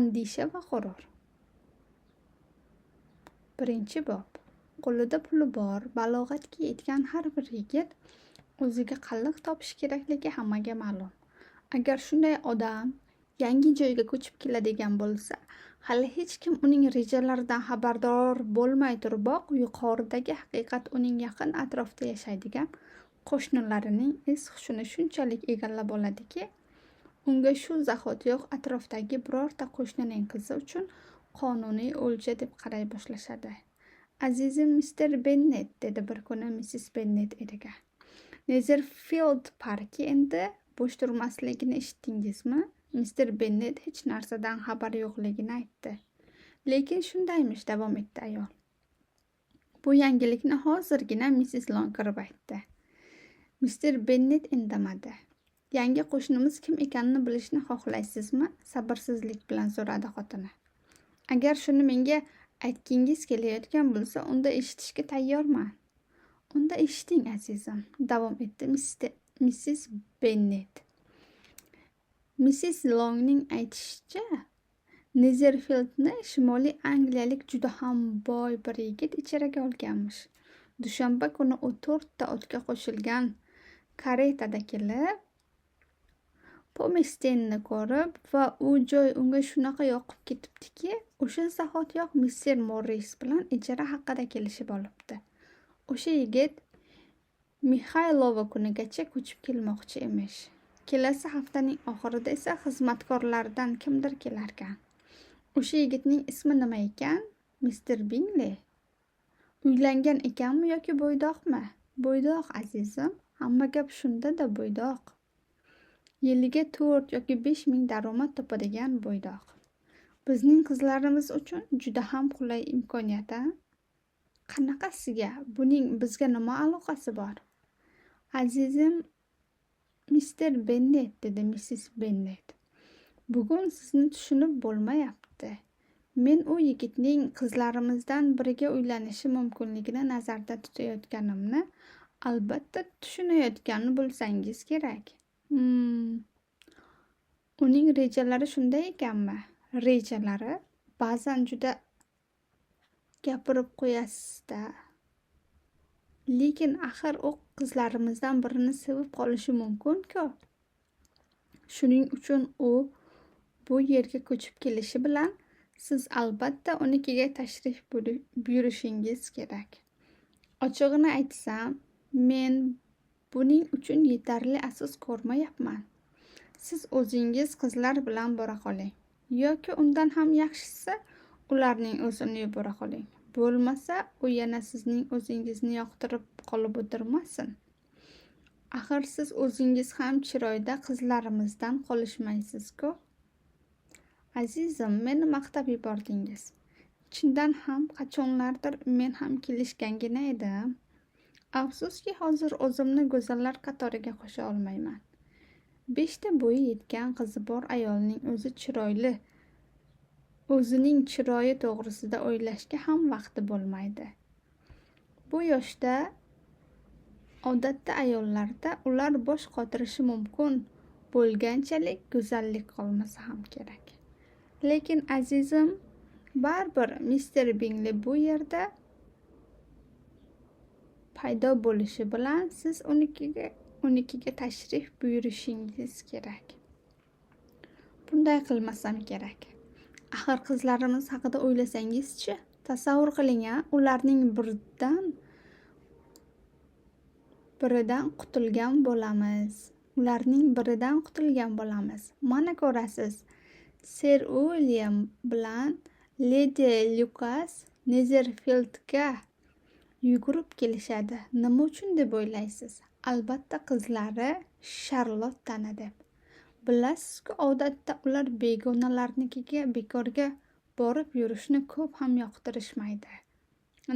Andisha va g'urur. Birinchi bob. Qo'lida puli bor, balog'atga yetgan har bir yigit o'ziga qalliq topishi kerakligi hammaga ma'lum. Agar shunday odam yangi joyga ko'chib keladigan bo'lsa, hali hech kim uning rejalaridan xabardor bo'lmay turiboq, yuqoridagi haqiqat uning yaqin atrofda yashaydigan qo'shnilarining es-hushini shunchalik egallab oladiki, unga shu zahotiyoq atrofdagi birorta qo'shnining qizi uchun qonuniy o'lja deb qaray boshlashadi. Azizim Mr. Bennet, dedi bir kuni Mrs. Bennet eriga. Nezerfield parki endi bo'sh turmasligini eshitdingizmi? Mr. Bennet hech narsadan xabari yo'qligini aytdi. Lekin shundaymish, davom etdi ayol. Bu yangilikni hozirgina Mrs. Long kirib aytdi. Mr. Bennet indamadi. Yangi qo'shnimiz kim ekanini bilishni xohlaysizmi? Sabrsizlik bilan so'radi xotini. Agar shuni menga aytgingiz kelayotgan bo'lsa, unda eshitishga tayyorman. Unda eshiting, azizim, davom etdi Mrs. Bennet. Mrs. Longning aytishicha, Nezerfieldni shimoliy angliyalik juda ham boy bir yigit ijaraga olganmish. Dushanba kuni u 4 ta otga qo'shilgan karetada kelib, Pomesteni ko'rib va u joy unga shunaqa yoqib ketibdiki, o'sha zahotiyoq Mr. Morris bilan ijara haqida kelishib olibdi. O'sha yigit Mixaylova kunigacha ko'chib kelmoqchi emish. Kelasi haftaning oxirida esa xizmatkorlardan kimdir kelarkan. O'sha yigitning ismi nima ekan? Mr. Bingley. Uylangan ekanmi yoki bo'ydoqmi? Bo'ydoq, azizim. Hamma gap shunda-da, bo'ydoq. Yiliga 4 yoki 5 ming daromad topadigan bo'ydoq. Bizning qizlarimiz uchun juda ham qulay imkoniyat. Qanaqasiga? Buning bizga nima aloqasi bor? Azizim Mr. Bennet, dedi Mrs. Bennet. Bugun sizni tushunib bo'lmayapti. Men u yigitning qizlarimizdan biriga uylanishi mumkinligini nazarda tutayotganimni albatta tushunayotganini bilsangiz kerak. Uning rejalari shunday ekanmi? Rejalari ba'zan juda gapirib qo'yasiz-da. Lekin axir u qizlarimizdan birini sevib qolishi mumkin-ku. Shuning uchun u bu yerga ko'chib kelishi bilan siz albatta unikiga tashrif buyurishingiz kerak. Ochig'ini aytsam, men buning uchun yetarli asos ko'rmayapman. Siz o'zingiz qizlar bilan bora qoling. Yoki undan ham yaxshisi, ularning o'zini yubora qoling. Bo'lmasa, u yana sizning o'zingizni yoqtirib qolib o'tirmasin. Axir siz o'zingiz ham chiroyda qizlarimizdan qolishmaysiz-ku. Azizim, meni maqtab yubordingiz. Chindan ham qachonlardir men ham kelishgangina edim. Afsuski hozir o'zimni go'zallar qatoriga qo'sha olmayman. 5 ta bo'yi yetgan qizi bor ayolning o'zining chiroyi to'g'risida o'ylashga ham vaqti bo'lmaydi. Bu yoshda odatda ayollarda ular bosh qotirishi mumkin bo'lganchalik go'zallik qolmasa ham kerak. Lekin azizim, baribir Mr. Bingley bu yerda paydo bo'lishi bilan siz unikiga tashrif buyurishingiz kerak. Bunday qilmasam kerak. Axir qizlarimiz haqida o'ylasangiz-chi, tasavvur qiling-a, ularning biridan qutulgan bo'lamiz. Mana ko'rasiz, Sir William bilan Lady Lucas Nezerfieldga yugurib kelishadi. Nima uchun deb o'ylaysiz? Albatta qizlari Charlottani deb. Bilasizku, odatda ular begonalarnikiga bekorga borib yurishni ko'p ham yoqtirishmaydi.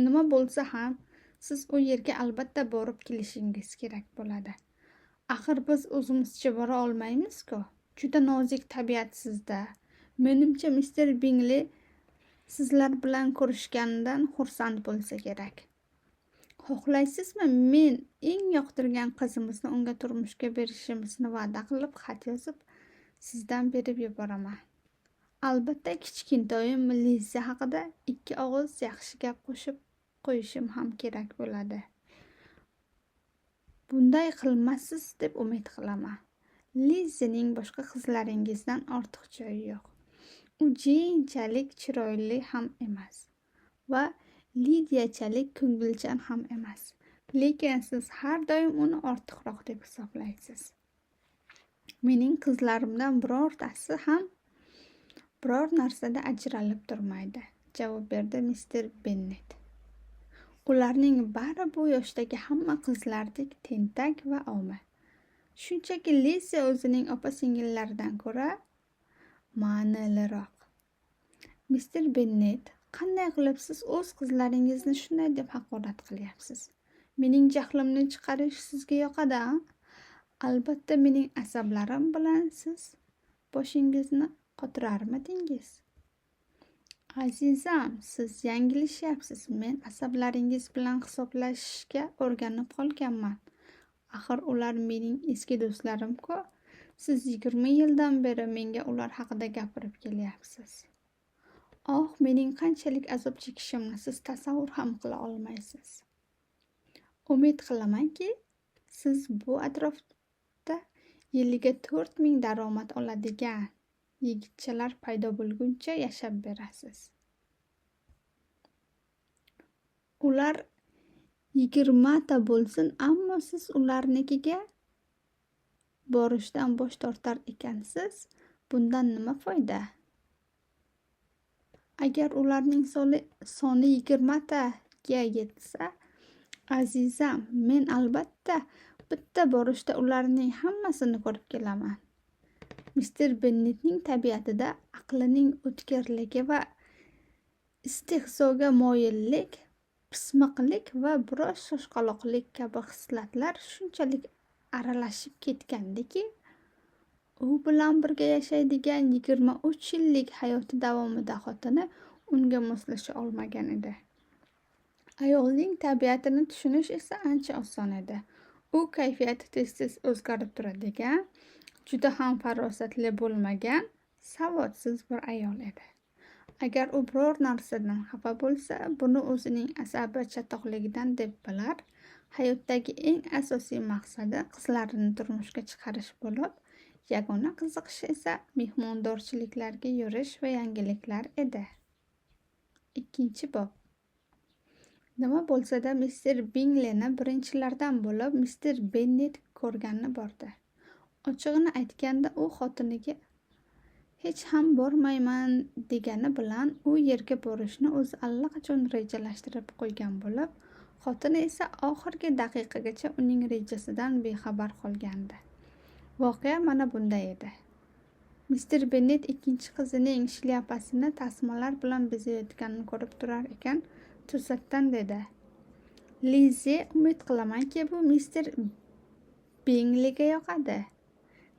Nima bo'lsa ham, siz u yerga albatta borib kelishingiz kerak bo'ladi. Axir biz o'zimizcha bora olmaymiz-ku. Juda nozik tabiatsizda. Menimcha Mr. Bingley sizlar bilan ko'rishganidan xursand bo'lsa kerak. Xohlaysizmi, men eng yoqtirgan qizimizni unga turmushga berishimizni va'da qilib xat yozib sizdan berib yuboraman. Albatta kichkintoyim Liza haqida 2 og'iz yaxshi gap qo'shib qo'yishim ham kerak bo'ladi. Bunday qilmassiz deb umid qilaman. Lizaning boshqa qizlaringizdan ortiq joyi yo'q. U keyinchalik chiroyli ham emas va Lidiyachalik ko'ngilchan ham emas. Lekin siz har doim uni ortiqroq deb hisoblaysiz. Mening qizlarimdan birortasi ham biror narsada ajralib turmaydi, javob berdi Mr. Bennet. Ularning bari bu yoshdagi hamma qizlardek tentak va omi. Shunchaki Liza o'zining opa-singillaridan ko'ra ma'niliroq. Mr. Bennet, qanday qilib siz o'z qizlaringizni shunday deb haqorat qilyapsiz? Mening jahlimni chiqarish sizga yoqadi, a? Albatta mening asablarim bilan siz boshingizni qotirarmidingiz? Azizam, siz yanglishyapsiz. Men asablaringiz bilan hisoblashishga o'rganib qolganman. Axir ular mening eski do'stlarim-ku. Siz 20 yildan beri menga ular haqida gapirib kelyapsiz. Oh, mening qanchalik azob chekishimni siz tasavvur ham qila olmaysiz. Umid qilamanki, siz bu atrofda yiliga 4000 daromad oladigan yigitchalar paydo bo'lguncha yashab berasiz. Ular 20 ta bo'lsin, ammo siz ularnikiga borishdan bosh tortar ekansiz. Bundan nima foyda? Agar ularning soni 20 taga yetsa, azizam, men albatta bitta borishda ularning hammasini ko'rib kelaman. Mr. Bennetning tabiatida aqlining o'tkirligi va istehzoga moyillik, pismiqlik va biroz shoshqaloqlik kabi xislatlar shunchalik aralashib ketgandiki, u bilan birga yashaydigan 23 yillik hayoti davomida xotini unga moslasha olmagan edi. Ayolning tabiatini tushunish esa ancha oson edi. U kayfiyati tez-tez o'zgarib turadigan, juda ham farosatli bo'lmagan, savodsiz bir ayol edi. Agar u biror narsadan xafa bo'lsa, buni o'zining asabi chatoqligidan deb bilar. Hayotdagi eng asosiy maqsadi qizlarini turmushga chiqarish bo'lib, yagona qiziqishi esa mehmondorchiliklarga yurish va yangiliklar edi. 2-bob. Nima bo'lsa-da Mr. Bingleyni birinchilardan bo'lib Mr. Bennet ko'rgani bordi. Ochig'ini aytganda, u xotiniga hech ham bormayman degani bilan u yerga borishni o'zi allaqachon rejalashtirib qo'ygan bo'lib, xotini esa oxirgi daqiqagacha uning rejasidan bexabar qolgandi. Voqea mana bunday edi. Mr. Bennet ikkinchi qizining shlyapasini tasmalar bilan bezayotganini ko'rib turar ekan, to'satdan dedi: Liza, umid qilamanki, bu Mr. Bingleyga yoqadi.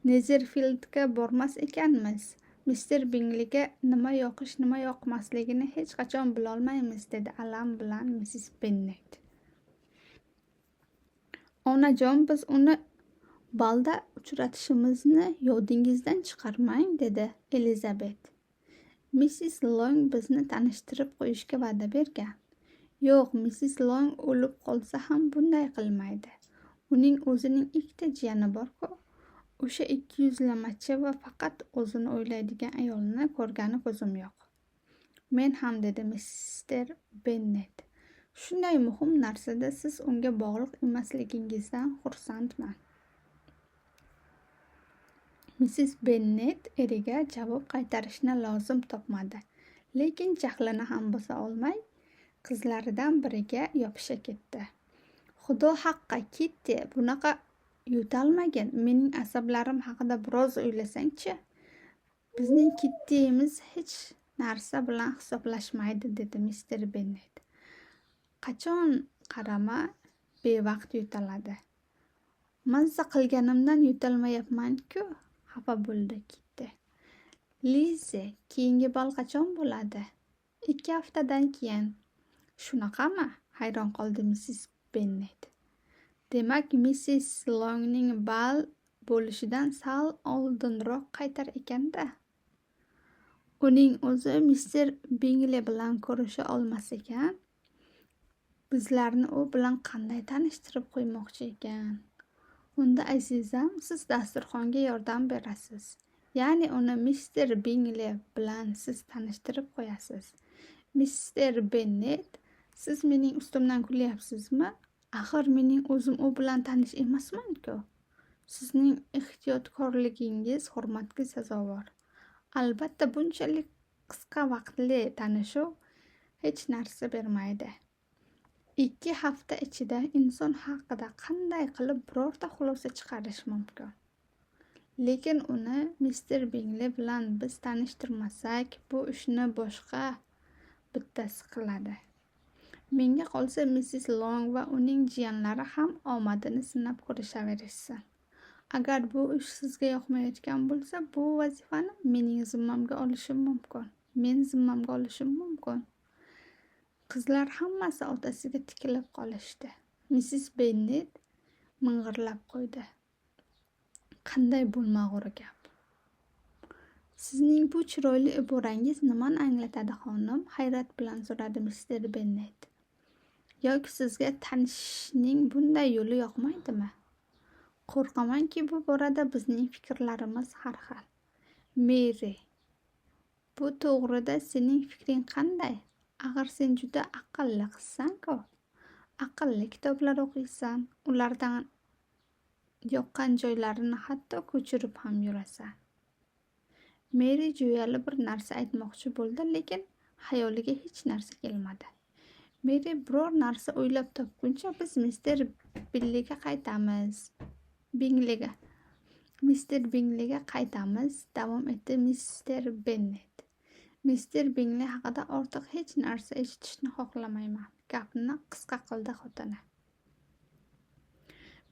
Nezerfieldga bormas ekanmiz. Mr. Bingleyga nima yoqish, nima yoqmasligini hech qachon bilolmaymiz, dedi alam bilan Mrs. Bennet. Onajon, biz uni balda uchratishimizni yodingizdan chiqarmang, dedi Elizabeth. Mrs. Long bizni tanishtirib qo'yishga va'da bergan. Yo'q, Mrs. Long o'lib qolsa ham bunday qilmaydi. Uning o'zining 2 ta jiyani bor-ku. O'sha 200lamachi va faqat o'zini o'ylaydigan ayolni ko'rgani ko'zim yo'q. Men ham, dedi Mr. Bennet. Shunday muhim narsada siz unga bog'liq emasligingizdan xursandman. Mrs. Bennet eriga javob qaytarishni lozim topmadi, lekin jahlini ham bosa olmay, qizlaridan biriga yopisha ketdi. Xudo haqqi, Kitty, bunaqa yo'talmagin. Mening asablarim haqida biroz o'ylasang-chi. Bizning Kittyimiz hech narsa bilan hisoblashmaydi, dedi Mr. Bennet. Qachon qarama bevaqt yo'taladi. Mazza qilganimdan yo'talmayapman-ku, xafa bo'ldi Kitty. Liza, keyingi bal qachon bo'ladi? 2 haftadan keyin. Shunaqami? Hayron qoldi Mrs. Bennet. Demak, Mrs. Longning bal bo'lishidan sal oldinroq qaytar ekanda. Uning o'zi mister Bingley bilan ko'risha olmas ekan, bizlarni u bilan qanday tanishtirib qo'ymoqchi ekan? Unda azizam, siz dasturxonga yordam berasiz. Ya'ni uni mister Bingley bilan siz tanishtirib qo'yasiz. Mister Bennet, siz mening ustimdan kulyapsizmi? Axir mening o'zim u bilan tanish emasman-ku. Sizning ehtiyotkorligingiz hurmatga sazovor. Albatta, bunchalik qisqa vaqtli tanishuv hech narsa bermaydi. 2 hafta ichida inson haqida qanday qilib birorta xulosa chiqarish mumkin? Lekin uni mister Bingley bilan biz tanishtirmasak, bu ishni boshqa bittasi qiladi. Menga qolsa, Mrs. Long va uning jiyanlari ham omadini sinab ko'rishaverishsin. Agar bu ish sizga yoqmayotgan bo'lsa, bu vazifani mening zimmamga olishim mumkin. Men zimmamga olishim mumkin. Qizlar hammasi otasiga tikilib qolishdi. Mrs. Bennet ming'irlab qo'ydi. Qanday bo'lmag'ur gap. Sizning bu chiroyli iborangiz nimani anglatadi, xonim? Hayrat bilan so'radi mister Bennet. Yoki sizga tanishishning bunday yo'li yoqmaydimi? Qo'rqamanki, bu borada bizning fikrlarimiz har xil. Mary, bu to'g'rida sening fikring qanday? Axir sen juda aqlli qizsan-ku. Aqlli kitoblar o'qiysan, ulardan yoqqan joylarini hatto ko'chirib ham yurasan. Mary jo'yali bir narsa aytmoqchi bo'ldi, lekin xayoliga hech narsa kelmadi. Mary biror narsa o'ylab topguncha biz mister Bingleyga qaytamiz, davom etdi mister Bennet. Mister Bingley haqida ortiq hech narsa eshitishni xohlamayman. Gapni qisqa qildi xotini.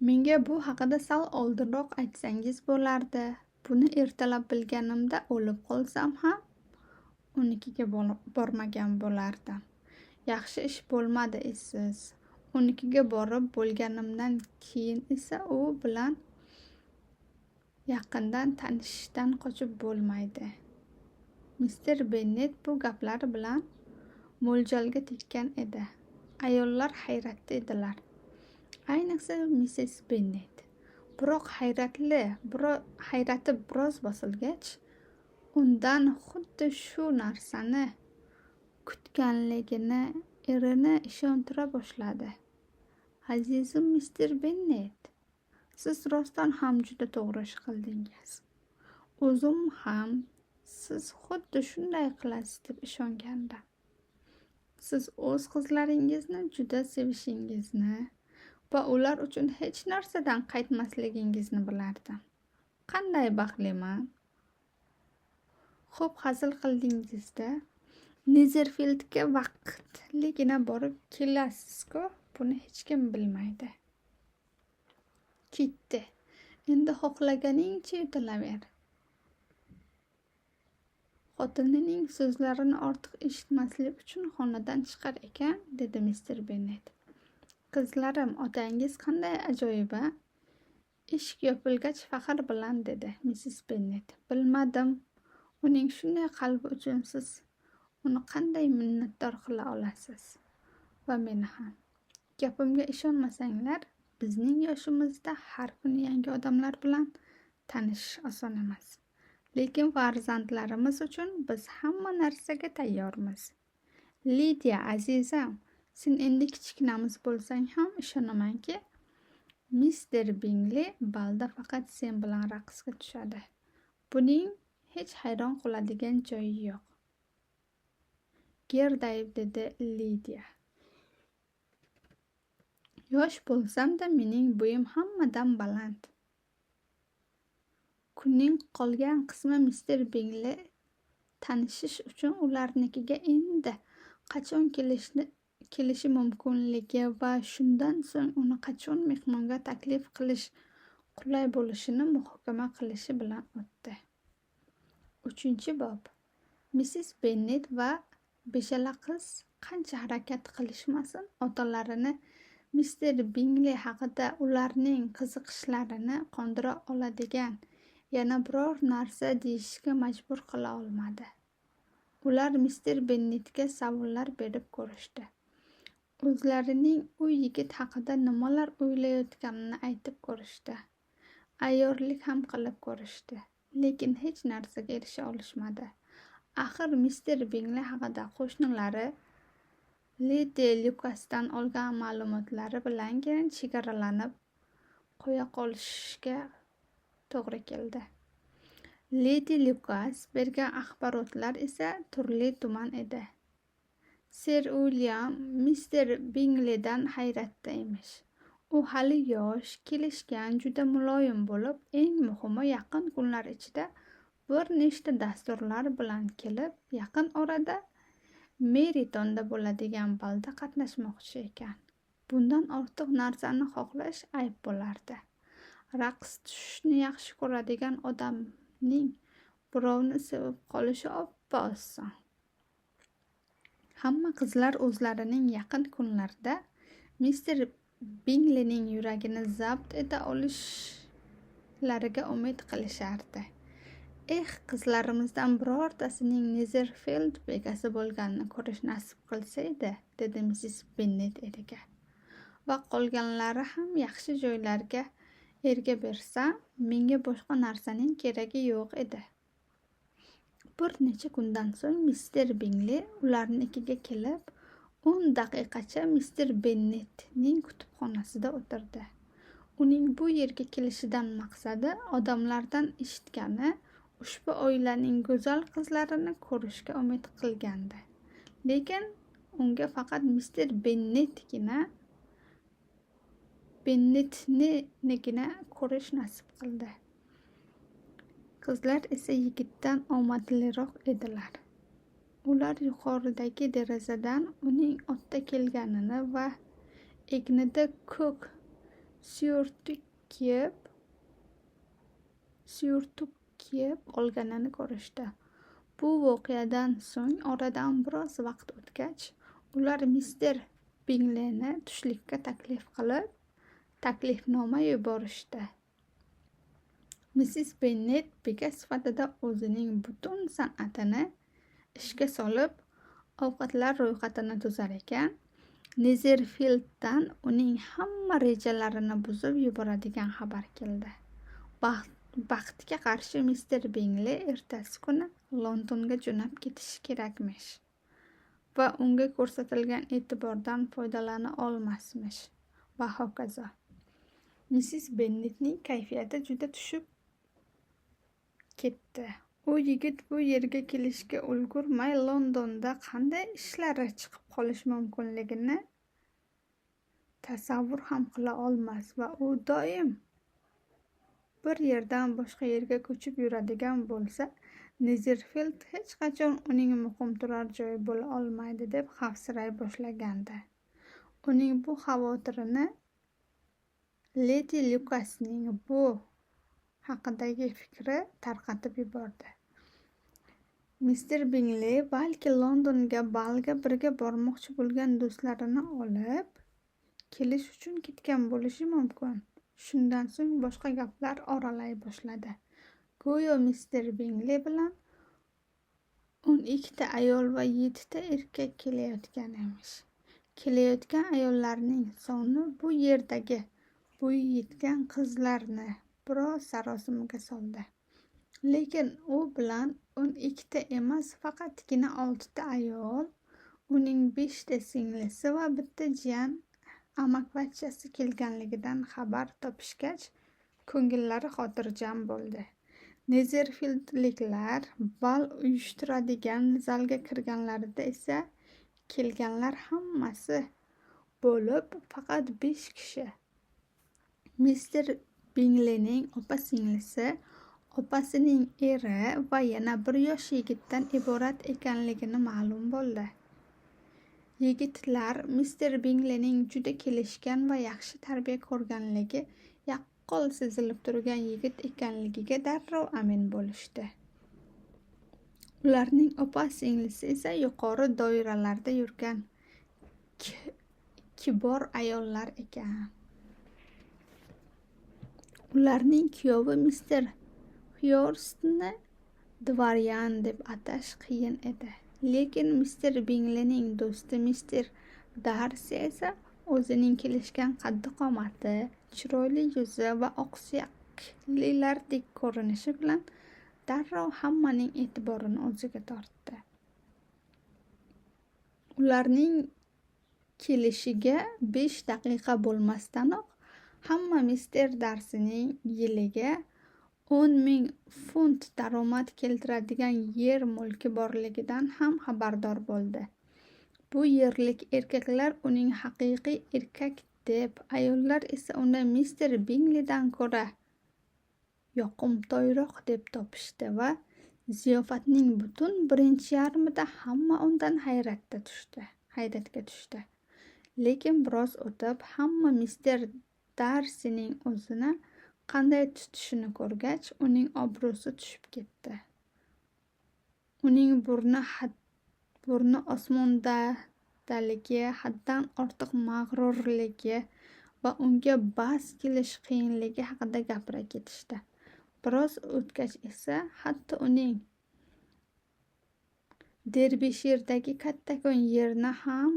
Menga bu haqida sal oldinroq aytsangiz bo'lardi. Buni ertalab bilganimda o'lib qolsam ham unikiga bormagan bo'lardim. Yaxshi ish bo'lmadi esiz. Unikiga borib bo'lganimdan keyin esa u bilan yaqindan tanishishdan qochib bo'lmaydi. Mister Bennet bu gaplari bilan mo'ljalga tekkan edi. Ayollar hayratda edilar. Ayniqsa Mrs. Bennet. Biroq hayrati biroz bosilgach, undan xuddi shu narsani kutganligini erini ishontira boshladi. Azizim mister Bennet, siz rostdan ham juda to'g'ri ish qildingiz. O'zim ham siz xuddi shunday qilasiz deb ishongandim. Siz o'z qizlaringizni juda sevishingizni va ular uchun hech narsadan qaytmasligingizni bilardim. Qanday baxtliman. Xo'p, hazil qildingiz-da. Nezerfieldga vaqtligina borib kelasiz-ku, buni hech kim bilmaydi. Ketdi. Endi xohlaganingcha yo'talaver. Xotinining so'zlarini ortiq eshitmaslik uchun xonadan chiqar ekan, dedi mister Bennet. Qizlarim, otangiz qanday ajoyib-a? Eshik yopilgach faxr bilan dedi Mrs. Bennet. Bilmadim, uning shunday qalbi uchun siz uni qanday minnatdor qila olasiz. Va meni ham. Gapimga ishonmasanglar, bizning yoshimizda har kuni yangi odamlar bilan tanishish oson emas. Lekin farzandlarimiz uchun biz hamma narsaga tayyormiz. Lidiya azizam, sen endi kichkinamiz bo'lsang ham ishonamanki, mister Bingley balda faqat sen bilan raqsga tushadi. Buning hech hayron qoladigan joyi yo'q. Gerdayib, dedi Lidiya. Yosh bo'lsam-da mening bo'yim hammadan baland. Kunning qolgan qismi mister Bingley tanishish uchun ularnikiga endi qachon kelishi mumkinligi va shundan so'ng uni qachon mehmonga taklif qilish qulay bo'lishini muhokama qilishi bilan o'tdi. 3-bob. Mrs. Bennet va beshala qiz qancha harakat qilishmasin, otalarini mister Bingley haqida ularning qiziqishlarini qondira oladigan yana biror narsa deyishga majbur qila olmadi. Ular mister Bennetga savollar berib ko'rishdi. O'zlarining u yigit haqida nimalar o'ylayotganini aytib ko'rishdi. Ayyorlik ham qilib ko'rishdi, lekin hech narsaga erisha olishmadi. Axir mister Bingley haqida qo'shnilari Ledi Lukasdan olgan ma'lumotlari bilangina chegaralanib qo'ya qolishga to'g'ri keldi. Ledi Lukas bergan axborotlar esa turli-tuman edi. Ser Uilyam mister Bingleydan hayratda emish. U hali yosh, kelishgan, juda muloyim bo'lib, eng muhimi yaqin kunlar ichida bir nechta dasturlar bilan kelib, yaqin orada Meritonda bo'ladigan balda qatnashmoqchi ekan. Bundan ortiq narsani xohlash ayb bo'lardi. Raqs tushishni yaxshi ko'radigan odamning birovni sevib qolishi oppa oson. Hamma qizlar o'zlarining yaqin kunlarda mister Bingleyning yuragini zabt eta olishlariga umid qilishardi. Qizlarimizdan birortasining Netherfield bekasi bo'lganini ko'rish nasib qilsa edi, dedi Mrs. Bennet eriga. Va qolganlari ham yaxshi joylarga erga bersa, menga boshqa narsaning keragi yo'q edi. Bir necha kundan so'ng mister Bingley ularnikiga kelib, 10 daqiqacha mister Bennetning kutubxonasida o'tirdi. Uning bu yerga kelishidan maqsadi odamlardan eshitgani ushbu oilaning go'zal qizlarini ko'rishga umid qilgandi. Lekin unga faqat mister Bennetnigina ko'rish nasib qildi. Qizlar esa yigitdan omadliroq edilar. Ular yuqoridagi derazadan uning otda kelganini va egnida ko'k syurtuk kiyib olganini ko'rishdi. Bu voqeadan so'ng oradan biroz vaqt o'tgach, ular mister Bingleyni tushlikka taklif qilib, taklifnoma yuborishdi. Mrs. Bennet beka sifatida o'zining butun san'atini ishga solib, ovqatlar ro'yxatini tuzar ekan, Netherfielddan uning hamma rejalarini buzib yuboradigan xabar keldi. Baxtga qarshi mister Bingley ertasi kuni Londonga jo'nab ketishi kerakmish va unga ko'rsatilgan e'tibordan foydalana olmasmish va hokazo. Mrs. Bennetning kayfiyati juda tushib ketdi. U yigit bu yerga kelishga ulgurmay Londonda qanday ishlari chiqib qolishi mumkinligini tasavvur ham qila olmas va u doim bir yerdan boshqa yerga ko'chib yuradigan bo'lsa, Netherfield hech qachon uning muqim turar joyi bo'la olmaydi deb xavfsiray boshlagandi. Uning bu xavotirini Ledi Lukasning bu haqidagi fikri tarqatib yubordi. Mister Bingley balki Londonga balga birga bormoqchi bo'lgan do'stlarini olib kelish uchun ketgan bo'lishi mumkin. Shundan so'ng boshqa gaplar oralay boshladi. Go'yo mister Bingley bilan 12 ta ayol va 7 ta erkak kelayotgan emish. Kelayotgan ayollarning soni bu yerdagi bo'yi yetgan qizlarni biroz sarosimaga soldi. Lekin u bilan 12 ta emas, faqatgina 6 ta ayol, uning 5 ta singlisi va bitta jiyan amakivachchasi kelganligidan xabar topishgach, ko'ngillari xotirjam bo'ldi. Netherfieldliklar bal uyushtiradigan zalga kirganlarida esa kelganlar hammasi bo'lib faqat 5 kishi. Mister Bingleyning opa-singlisi, opasining eri va yana bir yosh yigitdan iborat ekanligini ma'lum bo'ldi. Yigitlar mister Bingleyning juda kelishgan va yaxshi tarbiya ko'rganligi yaqqol sezilib turgan yigit ekanligiga darrov amin bo'lishdi. Ularning opa-singlisi esa yuqori doiralarda yurgan kibor ayollar ekan. Ularning kuyovi mister Hyorstni dvoryan deb atash qiyin edi. Lekin Mister Binglining do'sti Mister Darsi esa o'zining kelishgan qaddi-qomati, chiroyli yuzi va oqsuyaklilardek ko'rinishi bilan darrov hammaning e'tiborini o'ziga tortdi. Ularning kelishiga 5 daqiqa bo'lmasdanoq hamma Mister Darsining yiliga 10,000 funt daromad keltiradigan yer mulki borligidan ham xabardor bo'ldi. Bu yerlik erkaklar uning haqiqiy erkak deb, ayollar esa uni Mister Binglidan ko'ra yoqimtoyroq deb topishdi va ziyofatning butun birinchi yarmida hamma undan hayratga tushdi. Lekin biroz o'tib hamma Mister Darsining o'zini qanday tutishini ko'rgach, uning obro'si tushib ketdi. Uning burni osmondaligi, haddan ortiq mag'rurligi va unga bas kelish qiyinligi haqida gapira ketishdi. Biroz o'tgach esa hatto uning Derbishirdagi kattakon yerni ham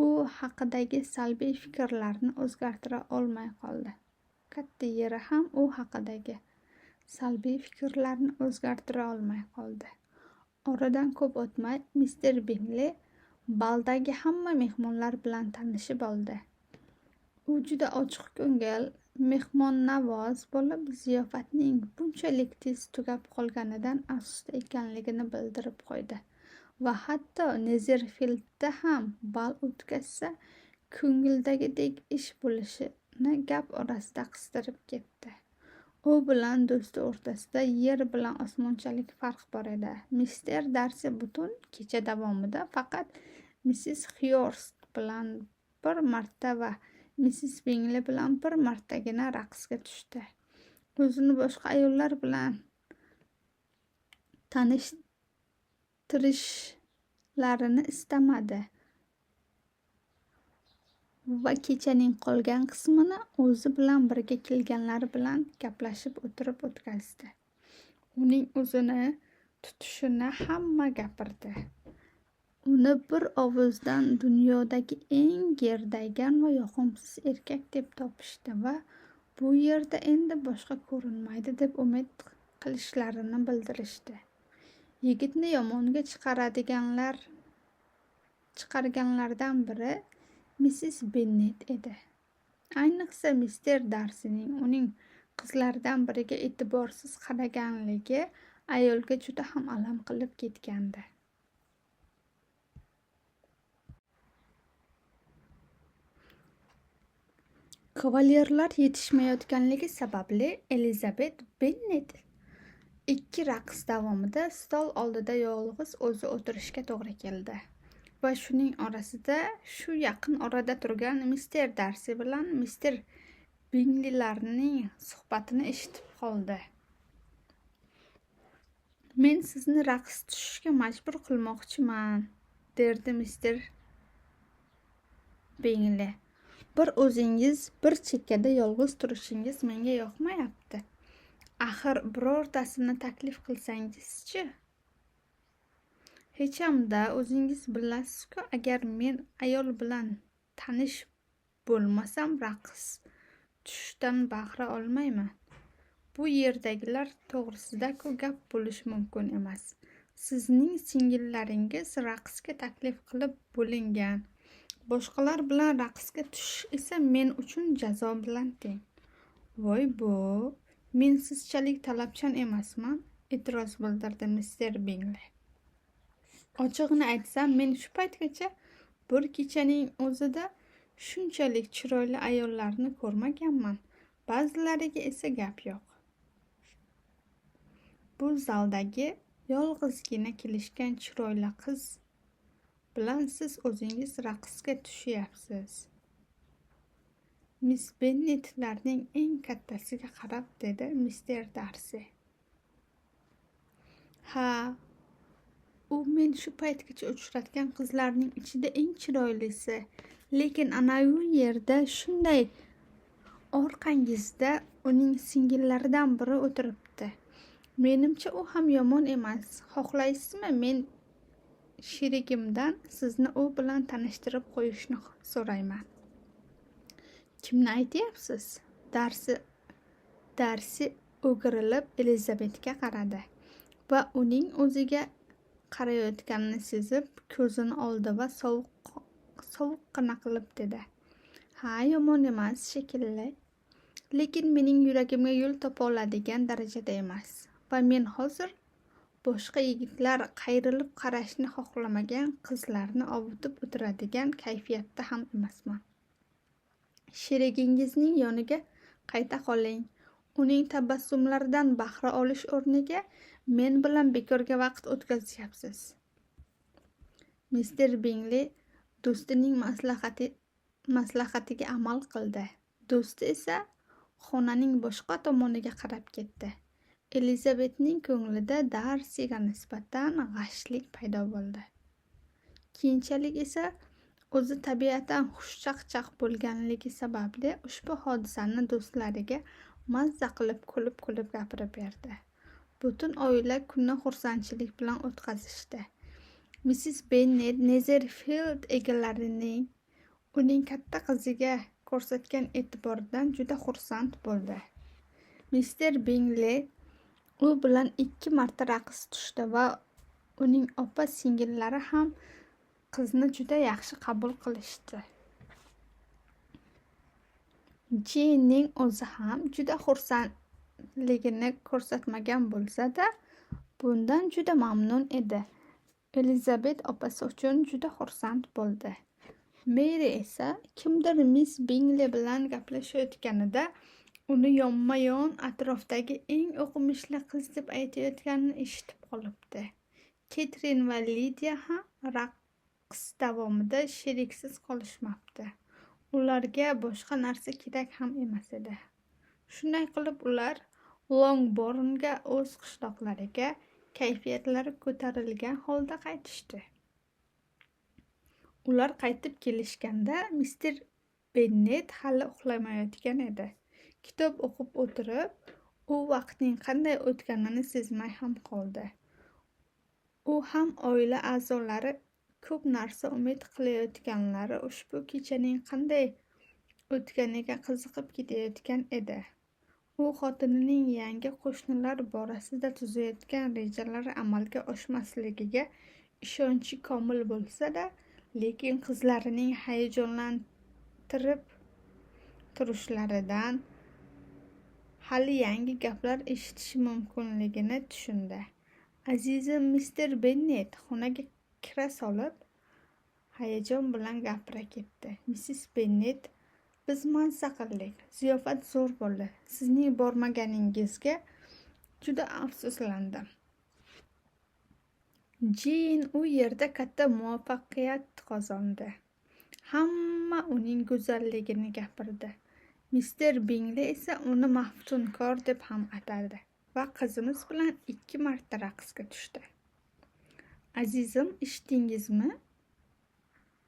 u haqidagi salbiy fikrlarni o'zgartira olmay qoldi. Oradan ko'p o'tmay Mister Bingli baldagi hamma mehmonlar bilan tanishib oldi. U juda ochiq ko'ngil, mehmonnavoz bo'lib, ziyofatning bunchalik tez tugab qolganidan afsusda ekanligini bildirib qo'ydi va hatto Nezerfildda ham bal o'tkazsa, ko'ngildagidek ish bo'lishini gap orasida qistirib ketdi. U bilan do'sti o'rtasida yer bilan osmonchalik farq bor edi. Mister Darsi butun kecha davomida faqat Missis Xyorst bilan bir marta va Missis Bingli bilan bir martagina raqsga tushdi. O'zini boshqa ayollar bilan tanishtirishlarini istamadi va kechaning qolgan qismini o'zi bilan birga kelganlari bilan gaplashib o'tirib o'tkazdi. Uning o'zini tutishini hamma gapirdi. Uni bir ovozdan dunyodagi eng gerdaygan va yoqimsiz erkak deb topishdi va bu yerda endi boshqa ko'rinmaydi deb umid qilishlarini bildirishdi. Yigitni yomonga chiqarganlardan biri Missis Bennet edi. Ayniqsa Mister Darsining uning qizlaridan biriga e'tiborsiz qaraganligi ayolga juda ham alam qilib ketgandi. Kavalerlar yetishmayotganligi sababli Elizabet Bennet 2 raqs davomida stol oldida yolg'iz o'zi o'tirishga to'g'ri keldi va shuning orasida shu yaqin orada turgan Mister Darsi bilan Mister Binglilarning suhbatini eshitib qoldi. "Men sizni raqs tushishga majbur qilmoqchiman", derdi Mister Bingli. "Bir o'zingiz bir chekkada yolg'iz turishingiz menga yoqmayapti. Axir birortasini taklif qilsangiz-chi? Hechamda o'zingiz bilasiz-ku, agar men ayol bilan tanish bo'lmasam raqs tushishdan bahra olmayman. Bu yerdagilar to'g'risida-ku gap bo'lishi mumkin emas. Sizning singillaringiz raqsga taklif qilib bo'lingan. Boshqalar bilan raqsga tushish esa men uchun jazo bilan teng." "Voy bu, men sizchalik talabchan emasman", e'tiroz bildirdi Mister Bingli. "Ochig'ini aytsam, men shu paytgacha bir kechaning o'zida shunchalik chiroyli ayollarni ko'rmaganman. Ba'zilariga esa gap yo'q. Bu zaldagi yolg'izgina kelishgan chiroyli qiz bilan siz o'zingiz raqsga tushyapsiz." Miss Bennetlarning eng kattasiga qarab dedi Mister Darsi. "Ha, u men shu paytgacha uchratgan qizlarning ichida eng chiroylisi. Lekin anavi yerda shunday orqangizda uning singillaridan biri o'tiribdi. Menimcha u ham yomon emas. Xohlaysizmi men sherigimdan sizni u bilan tanishtirib qo'yishni so'rayman. Kimni aytyapsiz? Darsi o'girilib Elizabetga qaradi va uning o'ziga qarayotganini sezib, ko'zini oldi va sovuqqina qilib dedi: "Ha, yomon emas shekilli. Lekin mening yuragimga yo'l topa oladigan darajada emas va men hozir boshqa yigitlar qayrilib qarashni xohlamagan qizlarni ovutib o'tiradigan kayfiyatda ham emasman. Sherigingizning yoniga qayta qoling. Uning tabassumlaridan bahra olish o'rniga men bilan bekorga vaqt o'tkazyapsiz." Mister Bingley do'stining maslahatiga amal qildi. Do'sti esa xonaning boshqa tomoniga qarab ketdi. Elizabetning ko'nglida Darsiga nisbatan g'ashlik paydo bo'ldi. Keyinchalik esa o'zi tabiatan xushchaqchaq bo'lganligi sababli ushbu hodisani do'stlariga mazza qilib kulib gapirib berdi. Butun oila kunni xursandchilik bilan o'tkazishdi. Mrs. Bennet Netherfield egalarining uning katta qiziga ko'rsatgan e'tiboridan juda xursand bo'ldi. Mister Bingley u bilan 2 marta raqs tushdi va uning opa-singillari ham qizni juda yaxshi qabul qilishdi. Janening o'zi ham juda xursandligini ko'rsatmagan bo'lsa-da, bundan juda mamnun edi. Elizabet opasi uchun juda xursand bo'ldi. Mary esa kimdir Miss Bingley bilan gaplashayotganida uni yonma-yon atrofdagi eng o'qimishli qiz deb aytayotganini eshitib qolibdi. Ketrin va Lidiya ham raqs davomida sheriksiz qolishmabdi. Ularga boshqa narsa kerak ham emas edi. Shunday qilib ular Longbournga, o'z qishloqlariga kayfiyatlari ko'tarilgan holda qaytishdi. Ular qaytib kelishganda Mister Bennet hali uxlamayotgan edi. Kitob o'qib o'tirib, u vaqtning qanday o'tganini sezmay ham qoldi. U ham oila a'zolari ko'p narsa umid qilayotganlari ushbu kechaning qanday o'tganiga qiziqib ketayotgan edi. U xotinining yangi qo'shnilar borasida tuzayotgan rejalari amalga oshmasligiga ishonchi komil bo'lsa-da, lekin qizlarining hayajonlantirib turishlaridan hali yangi gaplar eshitishi mumkinligini tushundi. Azizim Mister Bennet xonaga kira solib, hayajon bilan gapira ketdi. Mrs. Bennet: "Biz mazza qildik. Ziyofat zo'r bo'ldi. Sizning bormaganingizga juda afsuslandim." Jane u yerda katta muvaffaqiyat qozondi. Hamma uning go'zalligini gapirdi. Mister Bingley esa uni maftunkor deb ham atadi va qizimiz bilan 2 marta raqsga tushdi. Azizim, eshitdingizmi?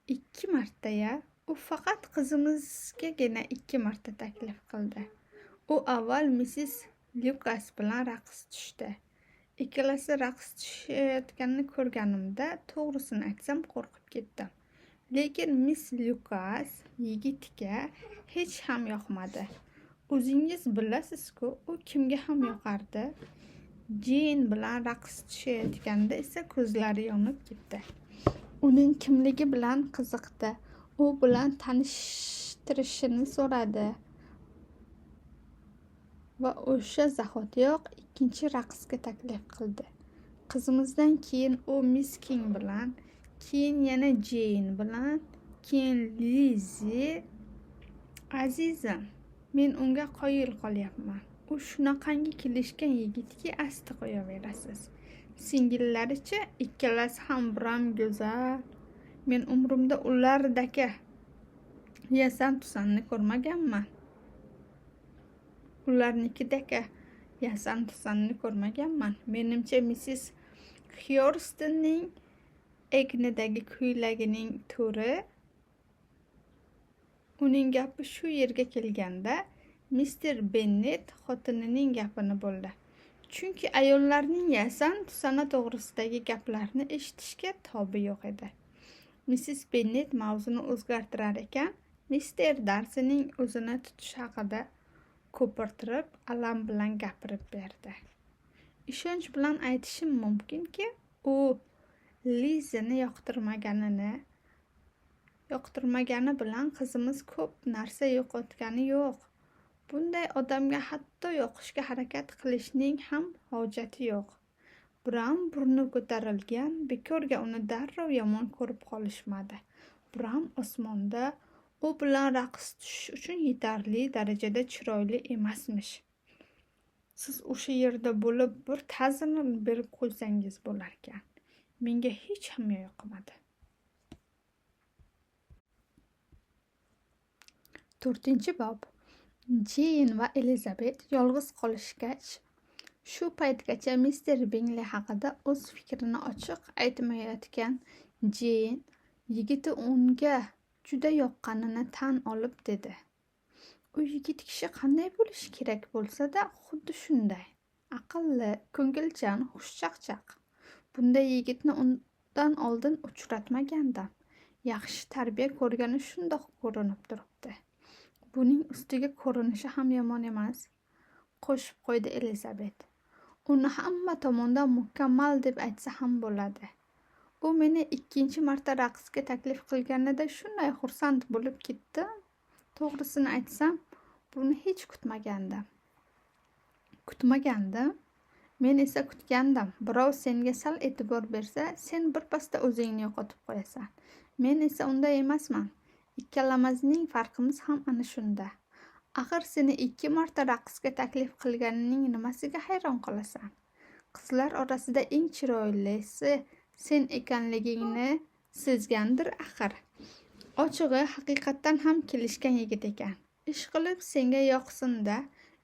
2 marta-ya. U faqat qizimizgagina 2 marta taklif qildi. U avval Mrs. Lucas bilan raqs tushdi. Ikkalasi raqs tushayotganini ko'rganimda, to'g'risini aytsam, qo'rqib ketdim. Lekin Miss Lucas yigitga hech ham yoqmadi. O'zingiz bilasiz-ku, u kimga ham yoqardi? Jane bilan raqs tushayotganda esa ko'zlari yonib ketdi. Uning kimligi bilan qiziqdi. U bilan tanishtirishini so'radi va o'sha zahotiyoq ikkinchi raqsga taklif qildi. Qizimizdan keyin u Miss King bilan, keyin yana Jane bilan, keyin Lizzie. Azizim, men unga qoyil qolyapman. U shunaqangi kelishgan yigitki, asti qo'yaverasiz. Singillarichi, ikkalasi ham biram go'zal. Men umrimda ulardagi yasan-tusanni ko'rmaganman. Ularnikidagi yasan-tusanni ko'rmaganman. Menimcha Mrs. Hurstonning egnidagi ko'ylagining to'ri. Uning gapi shu yerga kelganda Mister Bennet xotinining gapini bo'ldi. Chunki ayollarning yasan-tusana to'g'risidagi gaplarni eshitishga tobi yo'q edi. Missis Bennet mavzuni o'zgartirar ekan, mister Darsining o'zini tutish haqida ko'pirtirib, alam bilan gapirib berdi. Ishonch bilan aytishim mumkinki, u Lizani yoqtirmagani bilan qizimiz ko'p narsa yo'qotgani yo'q. Bunday odamga hatto yoqishga harakat qilishning ham hojati yo'q. Biram burni ko'tarilgan, bekorga uni darrov yomon ko'rib qolishmadi. Biram osmonda u bilan raqs tushish uchun yetarli darajada chiroyli emasmish. Siz o'sha yerda bo'lib bir ta'zim berib qo'ysangiz bo'larkan. Menga hech ham yoqmadi. 4-bob. Jeyn va Elizabet yolg'iz qolishgach, shu paytgacha mister Bingley haqida o'z fikrini ochiq aytmayotgan Jeyn yigiti unga juda yoqqanini tan olib dedi. U yigit kishi qanday bo'lishi kerak bo'lsa-da, xuddi shunday. Aqlli, ko'ngilchan, xushchaqchaq. Bunday yigitni undan oldin uchratmagandim. Yaxshi tarbiya ko'rgani shundoq ko'rinib turibdi. Buning ustiga ko'rinishi ham yomon emas, qo'shib qo'ydi Elizabet. Uni hamma tomondan mukammal deb aytsa ham bo'ladi. U meni 2-marta raqsga taklif qilganida shunday xursand bo'lib ketdim. To'g'risini aytsam, buni hech kutmagandim. Men esa kutgandim. Birov senga sal e'tibor bersa, sen birpasda o'zingni yo'qotib qo'yasan. Men esa unday emasman. Ikkalamizning farqimiz ham ana shunda. Axir seni 2 marta raqsga taklif qilganining nimasiga hayron qolasan? Qizlar orasida eng chiroylisi sen ekanligingni sezgandir axir. Ochig'i, haqiqatdan ham kelishgan yigit ekan. Ish qilib senga yoqsin-da,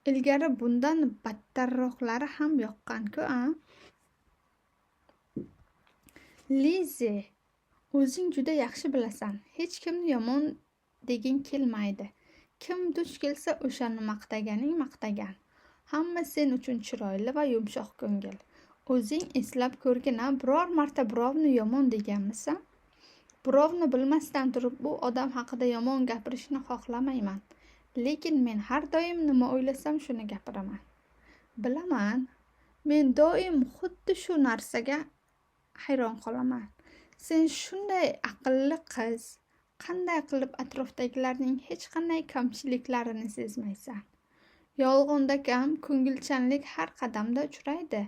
ilgari bundan battarroqlari ham yoqqan-ku, a? Lizi, o'zing juda yaxshi bilasan. Hech kimni yomon deging kelmaydi. Kim duch kelsa o'shani maqtagan. Hamma sen uchun chiroyli va yumshoq ko'ngil. O'zing eslab ko'rgin, biror marta birovni yomon deganmisan? Birovni bilmasdan turib bu odam haqida yomon gapirishni xohlamayman. Lekin men har doim nima o'ylasam shuni gapiraman. Bilaman, men doim xuddi shu narsaga hayron qolaman. Sen shunday aqlli qiz, qanday qilib atrofdagilarning hech qanday kamchiliklarini sezmaysan? Yolg'onda kam, ko'ngilchanlik har qadamda uchraydi.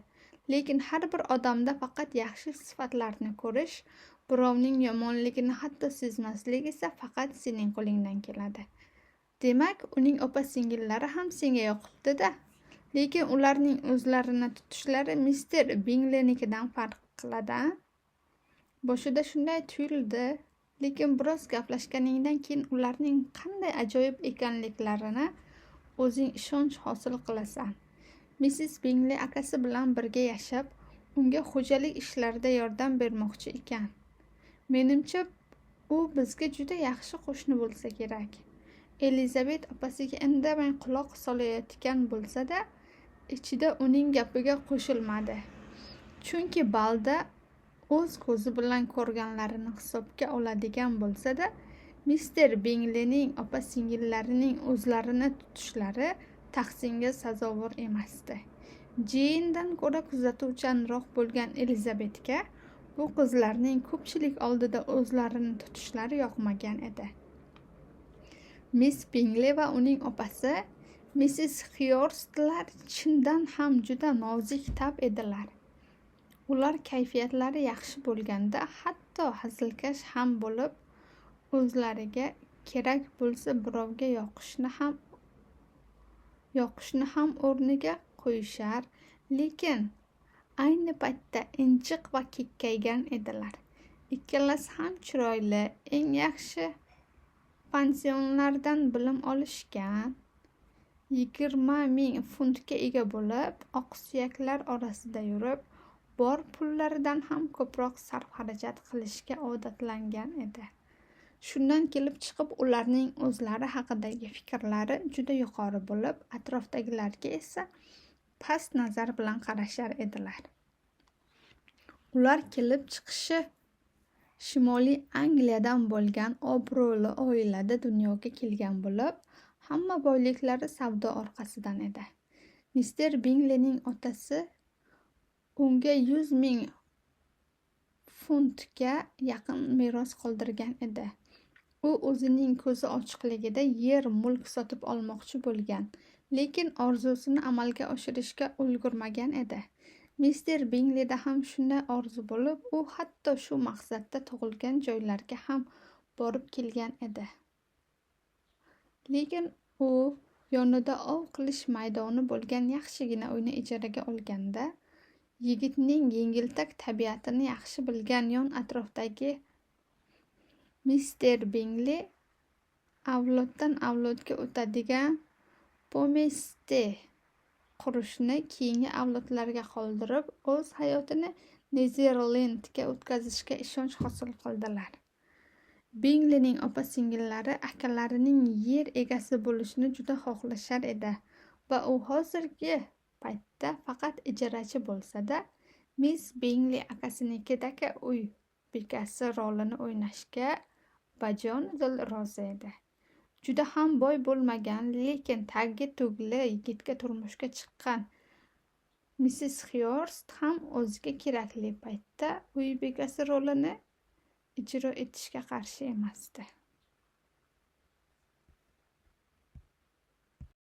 Lekin har bir odamda faqat yaxshi sifatlarni ko'rish, birovning yomonligini hatto sezmaslik esa faqat sening qo'lingdan keladi. Demak, uning opa-singillari ham senga yoqibdi-da. Lekin ularning o'zlarini tutishlari mister Bingleynikidan farq qiladi. Boshida shunday tuyuldi, lekin biroz gaplashganingdan keyin ularning qanday ajoyib ekanliklarini o'zing ishonch hosil qilasan. Missis Bingley akasi bilan birga yashab, unga xo'jalik ishlarida yordam bermoqchi ekan. Menimcha, u bizga juda yaxshi qo'shni bo'lsa kerak. Elizabet opasiga indamay quloq solayotgan bo'lsa-da, ichida uning gapiga qo'shilmadi. Chunki balda o'z ko'zi bilan ko'rganlarini hisobga oladigan bo'lsa-da, mister Bingleyning opa-singillarining o'zlarini tutishlari tahsinga sazovor emasdi. Jeyndan ko'ra kuzatuvchanroq bo'lgan Elizabetga bu qizlarning ko'pchilik oldida o'zlarini tutishlari yoqmagan edi. Miss Bingley va uning opasi Mrs. Hyorstlar chindan ham juda nozik tab edilar. Ular kayfiyatlari yaxshi bo'lganda hatto hazilkash ham bo'lib, o'zlariga kerak bo'lsa birovga yoqishni ham o'rniga qo'yishar, lekin ayni paytda injiq va kekkaygan edilar. Ikkalasi ham chiroyli, eng yaxshi pansionlardan bilim olishgan, 20,000 funtga ega bo'lib, oqsuyaklar orasida yurib, bor pullaridan ham ko'proq sarf-xarajat qilishga odatlangan edi. Shundan kelib chiqib, ularning o'zlari haqidagi fikrlari juda yuqori bo'lib, atrofdagilarga esa past nazar bilan qarashar edilar. Ular kelib chiqishi Shimoliy Angliyadan bo'lgan obro'li oilada dunyoga kelgan bo'lib, hamma boyliklari savdo orqasidan edi. Mister Binglining otasi unga 100,000 funtga yaqin meros qoldirgan edi. U o'zining ko'zi ochiqligida yer-mulk sotib olmoqchi bo'lgan, lekin orzusini amalga oshirishga ulgurmagan edi. Mister Binglida ham shunday orzu bo'lib, u hatto shu maqsadda tug'ilgan joylarga ham borib kelgan edi. Lekin u yonida ov qilish maydoni bo'lgan yaxshigina uyni ijaraga olganda, yigitning yengiltak tabiatini yaxshi bilgan yon atrofdagi Mister Bingli avloddan avlodga o'tadigan pomestye qurishni keyingi avlodlarga qoldirib, o'z hayotini Nezerlandga o'tkazishga ishonch hosil qildilar. Binglining opa-singillari akalarining yer egasi bo'lishni juda xohlashar edi va u hozirgi paytda faqat ijarachi bo'lsa-da, Miss Bingli akasinikidagi uy bekasi rolini o'ynashga bajonidil rozi edi. Juda ham boy bo'lmagan, lekin tagi tugli yigitga turmushga chiqqan Mrs. Hyorst ham o'ziga kerakli paytda uy bekasi rolini ijro etishga qarshi emasdi.